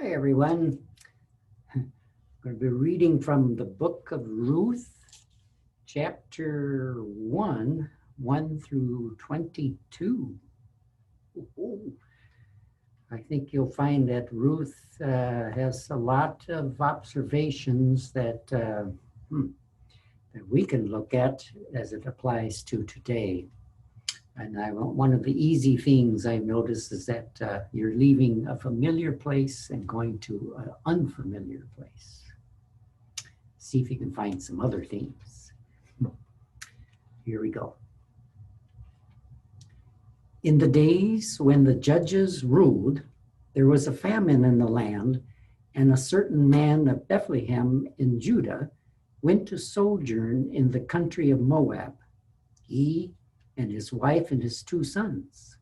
Hi, everyone. I'm going to be reading from the book of Ruth, chapter 1, 1 through 22. Ooh, I think you'll find that Ruth has a lot of observations that we can look at as it applies to today. And one of the easy things I've noticed is that you're leaving a familiar place and going to an unfamiliar place. See if you can find some other themes. Here we go. In the days when the judges ruled, there was a famine in the land, and a certain man of Bethlehem in Judah went to sojourn in the country of Moab. He and his wife and his 2 sons.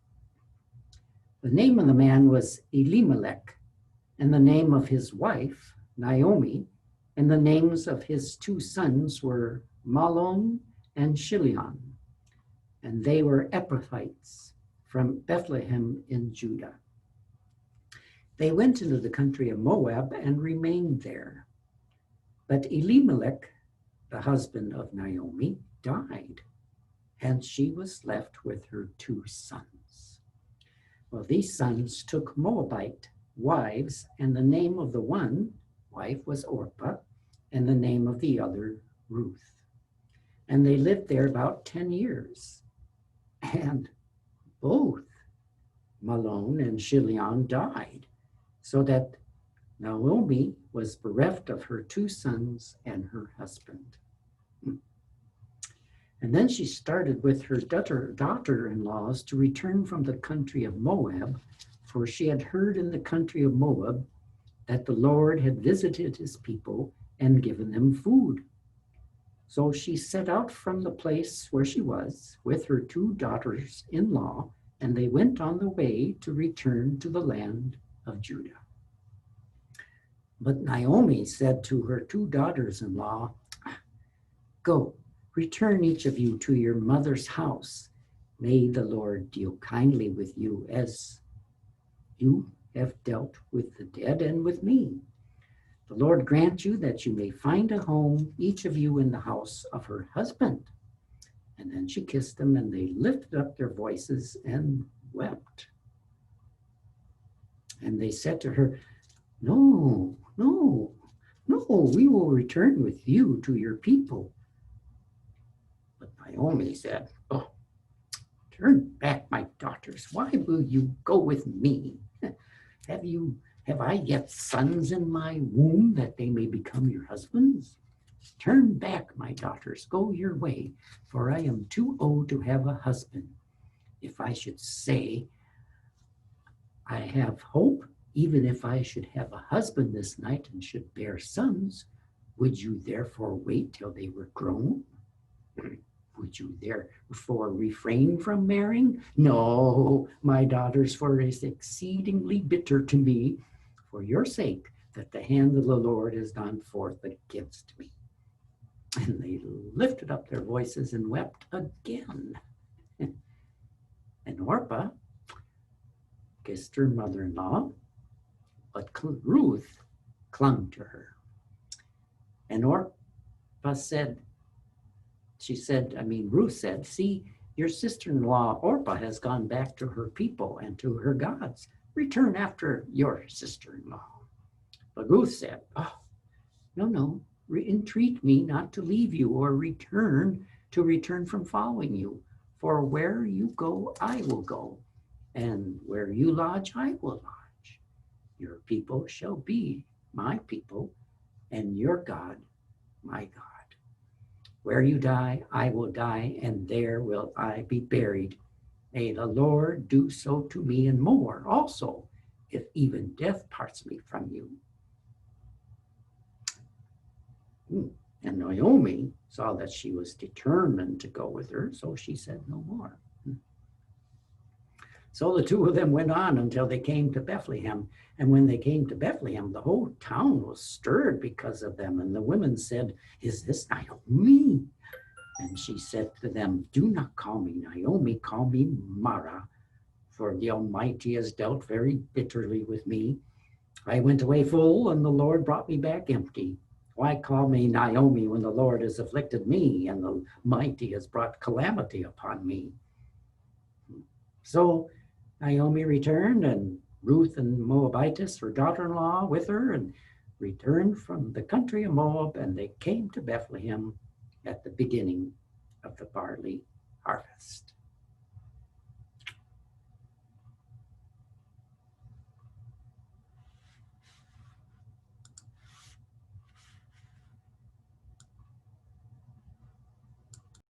The name of the man was Elimelech, and the name of his wife, Naomi, and the names of his 2 sons were Mahlon and Chilion, and they were Ephrathites from Bethlehem in Judah. They went into the country of Moab and remained there. But Elimelech, the husband of Naomi, died, and she was left with her 2 sons. Well, these sons took Moabite wives, and the name of the one wife was Orpah, and the name of the other Ruth. And they lived there about 10 years. And both Mahlon and Chilion died, so that Naomi was bereft of her 2 sons and her husband. And then she started with her daughter-in-laws to return from the country of Moab, for she had heard in the country of Moab that the Lord had visited his people and given them food. So she set out from the place where she was with her 2 daughters-in-law, and they went on the way to return to the land of Judah. But Naomi said to her 2 daughters-in-law, "Go, return each of you to your mother's house. May the Lord deal kindly with you as you have dealt with the dead and with me. The Lord grant you that you may find a home, each of you in the house of her husband." And then she kissed them, and they lifted up their voices and wept. And they said to her, No, we will return with you to your people." But Naomi said, "Oh, turn back, my daughters. Why will you go with me? Have I yet sons in my womb that they may become your husbands? Turn back, my daughters, go your way, for I am too old to have a husband. If I should say I have hope, even if I should have a husband this night and should bear sons, would you therefore wait till they were grown? Would you therefore refrain from marrying? No, my daughters, for it is exceedingly bitter to me for your sake that the hand of the Lord has gone forth against me." And they lifted up their voices and wept again. And Orpah kissed her mother-in-law, but Ruth clung to her. And Ruth said, "See, your sister-in-law Orpah has gone back to her people and to her gods. Return after your sister-in-law." But Ruth said, "Oh, no, entreat me not to leave you or return from following you. For where you go, I will go, and where you lodge, I will lodge. Your people shall be my people, and your God, my God. Where you die, I will die, and there will I be buried. May the Lord do so to me and more also, if even death parts me from you." And Naomi saw that she was determined to go with her, so she said no more. So the 2 of them went on until they came to Bethlehem. And when they came to Bethlehem, the whole town was stirred because of them. And the women said, "Is this Naomi?" And she said to them, "Do not call me Naomi, call me Mara, for the Almighty has dealt very bitterly with me. I went away full, and the Lord brought me back empty. Why call me Naomi when the Lord has afflicted me and the mighty has brought calamity upon me? So Naomi returned, and Ruth and Moabitess, her daughter-in-law, with her, and returned from the country of Moab, and they came to Bethlehem at the beginning of the barley harvest.